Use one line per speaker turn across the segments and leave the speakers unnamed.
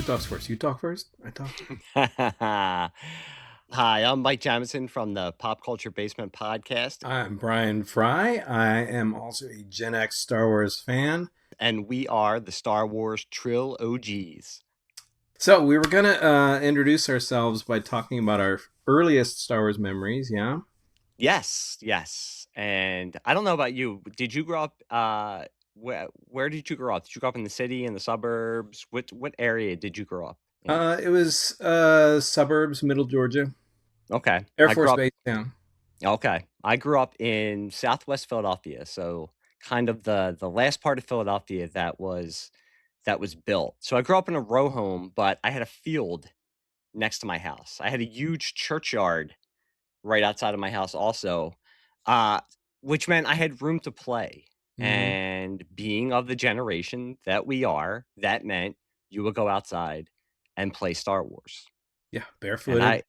Who talks first? You talk first? I talk first?
Hi, I'm Mike Jamison from the Pop Culture Basement podcast,
I'm Brian Fry. I am also a Gen X Star Wars fan.
and we are the Star Wars Tril-OGs.
So we were going to introduce ourselves by talking about our earliest Star Wars memories, yeah?
Yes, yes. And I don't know about you. Did you grow up? Where did you grow up? Did you grow up in the city, in the suburbs? What area did you grow up in?
It was suburbs, middle Georgia,
Okay,
Air
I grew
Force
up.
Base town.
Okay, I grew up in Southwest Philadelphia, so kind of the last part of Philadelphia that was built. So I grew up in a row home, but I had a field next to my house. I had a huge churchyard right outside of my house also, uh, which meant I had room to play.
Hmm.
And being of the generation that we are, that meant you would go outside and play Star Wars.
Yeah,
And
barefooted.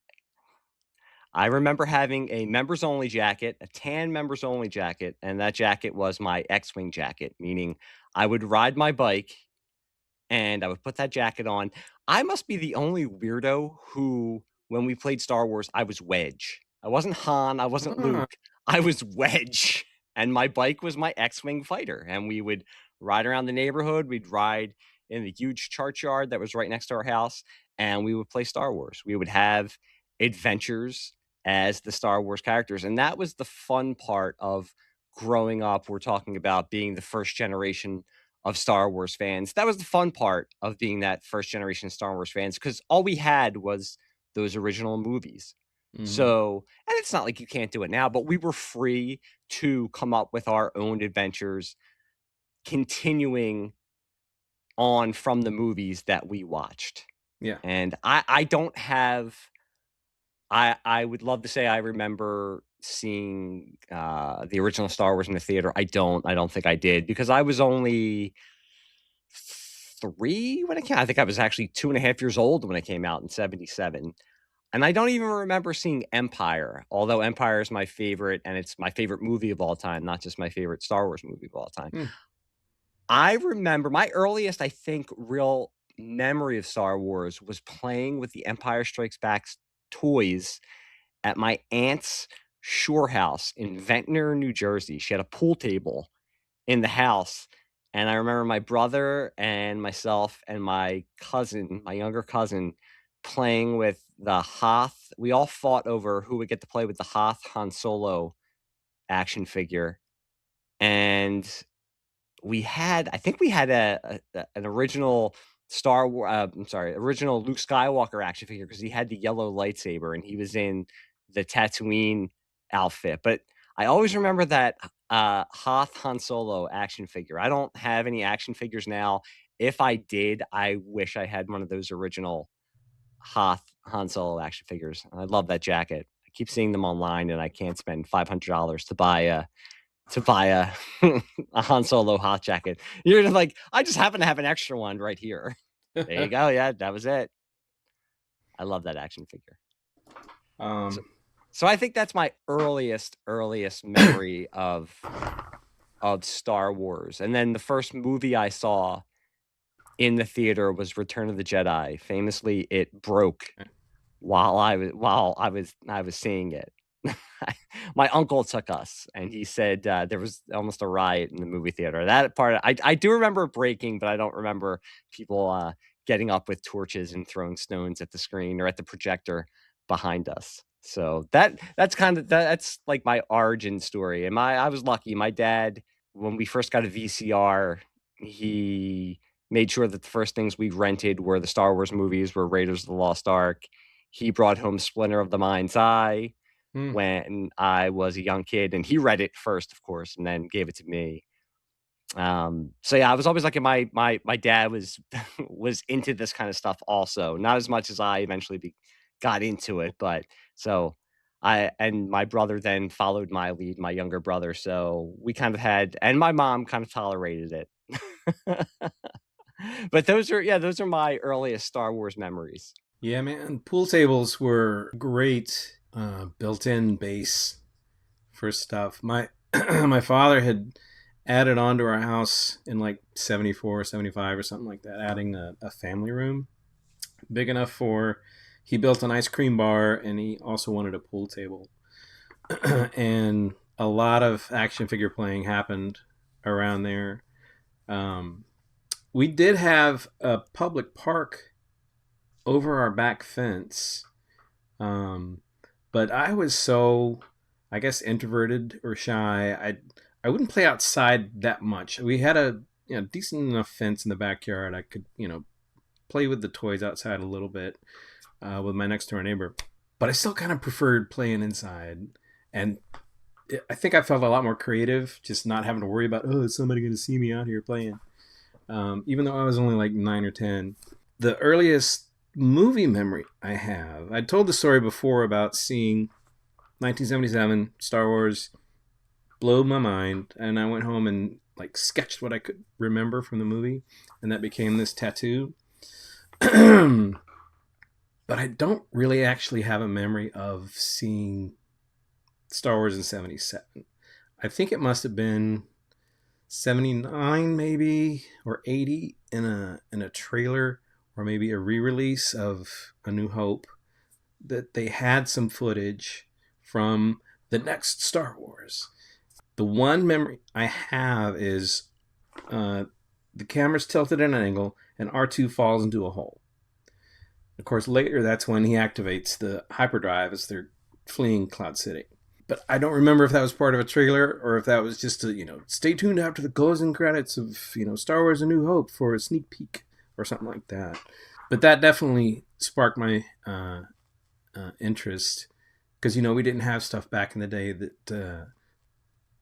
I remember having a members only jacket, a tan members only jacket, and that jacket was my X-Wing jacket, meaning I would ride my bike and I would put that jacket on. I must be the only weirdo who, when we played Star Wars, I was Wedge. I wasn't Han, I wasn't
Ah,
Luke, I was Wedge. And my bike was my X-Wing fighter. And we would ride around the neighborhood. We'd ride in the huge churchyard that was right next to our house, and we would play Star Wars. We would have adventures as the Star Wars characters. And that was the fun part of growing up. We're talking about being the first generation of Star Wars fans. That was the fun part of being that first generation Star Wars fans because all we had was those original movies.
mhm.
So, and it's not like you can't do it now, but we were free to come up with our own adventures, continuing on from the movies that we watched.
Yeah.
And I don't have I would love to say I remember seeing the original Star Wars in the theater. I don't think I did because I was only 3 when it came I think I was actually 2.5 years old when it came out in '77, and I don't even remember seeing Empire, although Empire is my favorite, and it's my favorite movie of all time, not just my favorite Star Wars movie of all time.
Hmm.
I remember my earliest, I think, real memory of Star Wars was playing with the Empire Strikes Back toys at my aunt's shore house in Ventnor, New Jersey. She had a pool table in the house. And I remember my brother and myself and my cousin, my younger cousin, playing with the Hoth. We all fought over who would get to play with the Hoth Han Solo action figure. And I think we had an original original Luke Skywalker action figure because he had the yellow lightsaber and he was in the Tatooine outfit. But I always remember that Hoth Han Solo action figure. I don't have any action figures now. If I did, I wish I had one of those original Hoth Han Solo action figures. I love that jacket. I keep seeing them online, and I can't spend $500 to buy a a Han Solo hot jacket. You're just like, "I just happen to have an extra one right here." There you go, yeah, that was it. I love that action figure. So
um,
so I think that's my earliest memory of Star Wars, and then the first movie I saw in the theater was Return of the Jedi. Famously, it broke while I was seeing it. My uncle took us, and he said, there was almost a riot in the movie theater. That part I do remember it breaking, but I don't remember people, getting up with torches and throwing stones at the screen or at the projector behind us. So that's like my origin story, and I was lucky. My dad, when we first got a VCR, he made sure that the first things we rented were the Star Wars movies, were Raiders of the Lost Ark. He brought home Splinter of the Mind's Eye
hmm.
when I was a young kid, and he read it first, of course, and then gave it to me. So yeah, I was always like my dad was was into this kind of stuff also, not as much as I eventually got into it, but so I and my brother then followed my lead, my younger brother. So we kind of had, and my mom kind of tolerated it. But those are my earliest Star Wars memories.
Yeah, man. Pool tables were great built-in base for stuff. My my father had added on to our house in like 74, 75 or something like that, adding a family room. big enough for. He built an ice cream bar, and he also wanted a pool table. And a lot of action figure playing happened around there. Um, we did have a public park over our back fence, um, but I was so, I guess, introverted or shy. I wouldn't play outside that much. We had a decent enough fence in the backyard. I could play with the toys outside a little bit with my next door neighbor, but I still kind of preferred playing inside. And I think I felt a lot more creative, just not having to worry about, oh, is somebody going to see me out here playing? Even though I was only like 9 or 10. The earliest movie memory I have, I told the story before about seeing 1977 Star Wars, blew my mind, and I went home and like sketched what I could remember from the movie, and that became this tattoo. But I don't really actually have a memory of seeing Star Wars in '77. I think it must have been '79 maybe, or '80, in a trailer, or maybe a re-release of A New Hope, that they had some footage from the next Star Wars. The one memory I have is uh, the camera's tilted at an angle and R2 falls into a hole. Of course, later that's when he activates the hyperdrive as they're fleeing Cloud City. But I don't remember if that was part of a trailer or if that was just a, stay tuned after the closing credits of, Star Wars A New Hope for a sneak peek or something like that. But that definitely sparked my interest because, we didn't have stuff back in the day that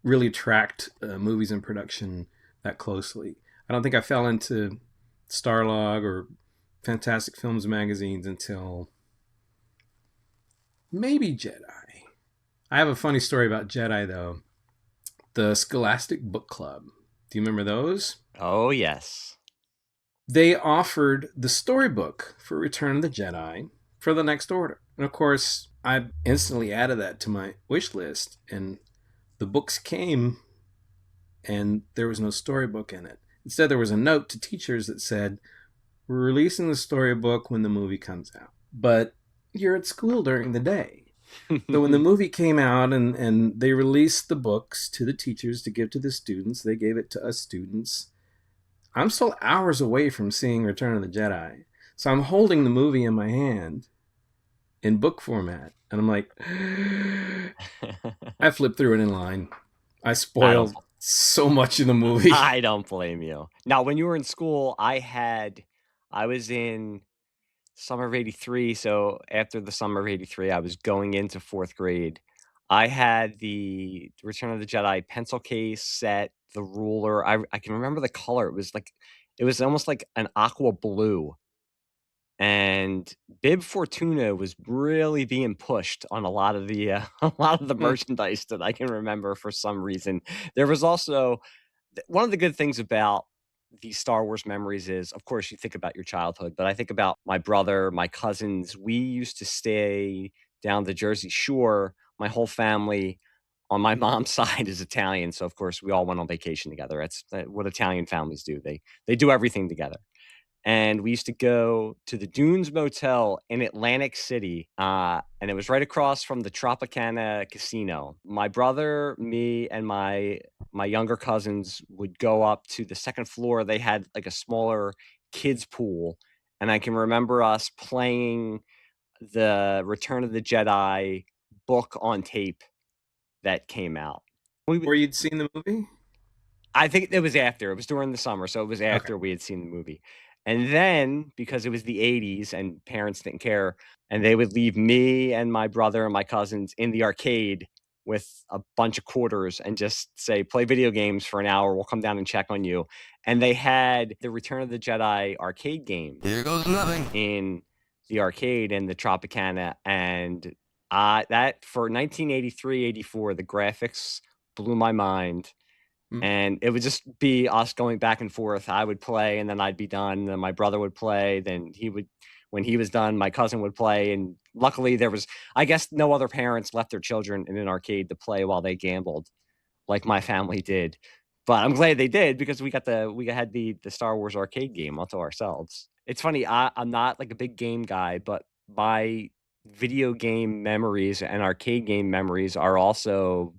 really tracked movies in production that closely. I don't think I fell into Starlog or Fantastic Films magazines until maybe Jedi. I have a funny story about Jedi, though. The Scholastic Book Club. Do you remember those?
Oh, yes.
They offered the storybook for Return of the Jedi for the next order. And of course, I instantly added that to my wish list. And the books came, and there was no storybook in it. Instead, there was a note to teachers that said, we're releasing the storybook when the movie comes out. But you're at school during the day. So when the movie came out and they released the books to the teachers to give to the students, they gave it to us students. I'm still hours away from seeing Return of the Jedi. So I'm holding the movie in my hand in book format. And I'm like, I flipped through it in line. I
I don't
spoiled so much of the movie.
I don't blame you. Now, when you were in school, I was in summer of '83, so after the summer of '83, I was going into 4th grade. I had the Return of the Jedi pencil case set, the ruler. I can remember the color. It was almost like an aqua blue. And Bib Fortuna was really being pushed on a lot of the a lot of the merchandise that I can remember for some reason. There was also one of the good things about these Star Wars memories is, of course, you think about your childhood, but I think about my brother, my cousins. We used to stay down the Jersey Shore. My whole family on my mom's side is Italian, so of course we all went on vacation together. That's what Italian families do. They do everything together. And we used to go to the Dunes Motel in Atlantic City, and it was right across from the Tropicana Casino. My brother, me, and my younger cousins would go up to the second floor. They had like a smaller kids pool, and I can remember us playing the Return of the Jedi book on tape that came out. We would
Before you'd seen the movie?
I think it was after. It was during the summer, so it was
Okay.
after we had seen the movie. And then, because it was the '80s and parents didn't care, and they would leave me and my brother and my cousins in the arcade with a bunch of quarters and just say, "Play video games for an hour, we'll come down and check on you." And they had the Return of the Jedi arcade game
Here goes nothing.
in the arcade in the Tropicana, and, that for 1983, '84, the graphics blew my mind.
Mm.
And it would just be us going back and forth. I would play, and then I'd be done, then my brother would play, then he would when he was done, my cousin would play, and luckily, there was I guess no other parents left their children in an arcade to play while they gambled like my family did. But I'm glad they did because we had the Star Wars arcade game all to ourselves. It's funny, I'm not like a big game guy, but my video game memories and arcade game memories are also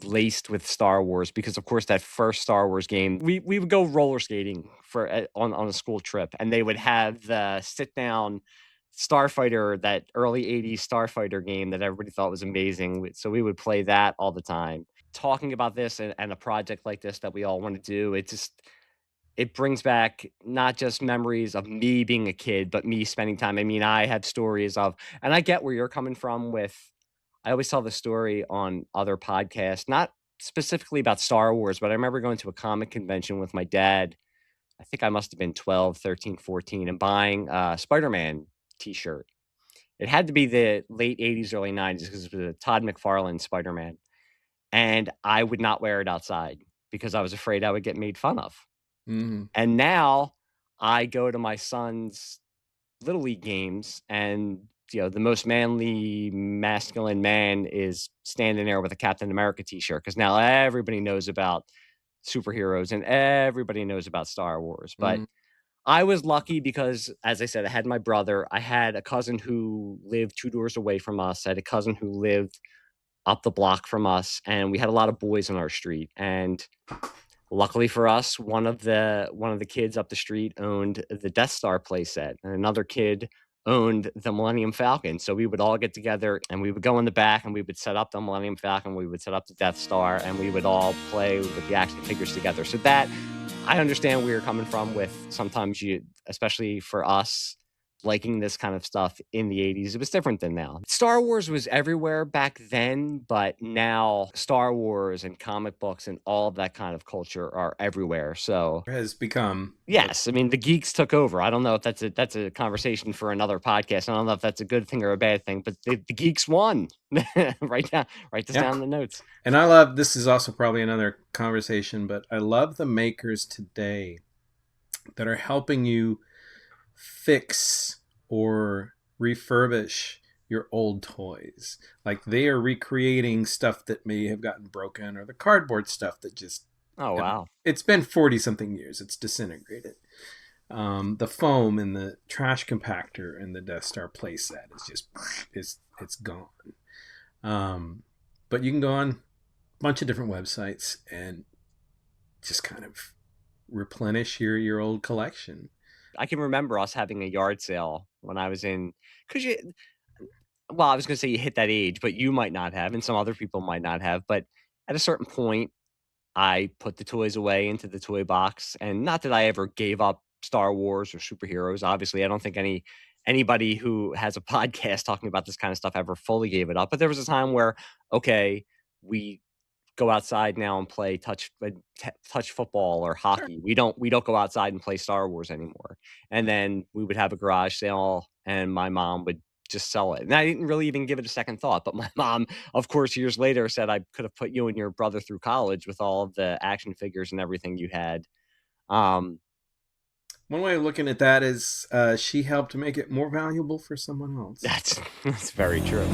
laced with Star Wars because, of course, that first Star Wars game, we would go roller skating for on a school trip, and they would have the sit down Starfighter, that early '80s Starfighter game that everybody thought was amazing. So we would play that all the time. Talking about this and a project like this that we all want to do, it brings back not just memories of me being a kid, but me spending time. I mean, I have stories of, and I get where you're coming from with, I always tell the story on other podcasts, not specifically about Star Wars, but I remember going to a comic convention with my dad. I think I must have been 12, 13, 14, and buying a Spider-Man t-shirt. It had to be the late '80s, early '90s because it was a Todd McFarlane Spider-Man. And I would not wear it outside because I was afraid I would get made fun of.
Mm-hmm.
And now I go to my son's little league games, and the most manly masculine man is standing there with a Captain America t-shirt because now everybody knows about superheroes and everybody knows about Star Wars. But
Mm-hmm.
I was lucky because, as I said, I had my brother. I had a cousin who lived 2 doors away from us. I had a cousin who lived up the block from us, and we had a lot of boys on our street. And luckily for us, one of the kids up the street owned the Death Star playset, and another kid owned the Millennium Falcon. So we would all get together and we would go in the back and we would set up the Millennium Falcon, we would set up the Death Star, and we would all play with the action figures together. So that, I understand where you're coming from with, sometimes you, especially for us, liking this kind of stuff in the '80s. It was different than now. Star Wars was everywhere back then, but now Star Wars and comic books and all of that kind of culture are everywhere. So
Has become what.
yes, I mean the geeks took over. I don't know if that's a conversation for another podcast. I don't know if that's a good thing or a bad thing, but the geeks won. Write this
Yeah.
down in the notes.
And I love, this is also probably another conversation, but I love the makers today that are helping you fix or refurbish your old toys. Like they are recreating stuff that may have gotten broken, or the cardboard stuff that just,
Oh wow.
it's been 40 something years, it's disintegrated. The foam in the trash compactor in the Death Star playset is just, it's gone. But you can go on a bunch of different websites and just kind of replenish your old collection.
I can remember us having a yard sale when I was in, because well, I was going to say you hit that age, but you might not have, and some other people might not have. But at a certain point, I put the toys away into the toy box, and not that I ever gave up Star Wars or superheroes. Obviously, I don't think anybody who has a podcast talking about this kind of stuff ever fully gave it up. But there was a time where, okay, we go outside now and play touch football or
Sure.
hockey. We don't go outside and play Star Wars anymore. And then we would have a garage sale, and my mom would just sell it. And I didn't really even give it a second thought. But my mom, of course, years later said I could have put you and your brother through college with all of the action figures and everything you had. Um,
One way of looking at that is she helped make it more valuable for someone else.
that's that's very true.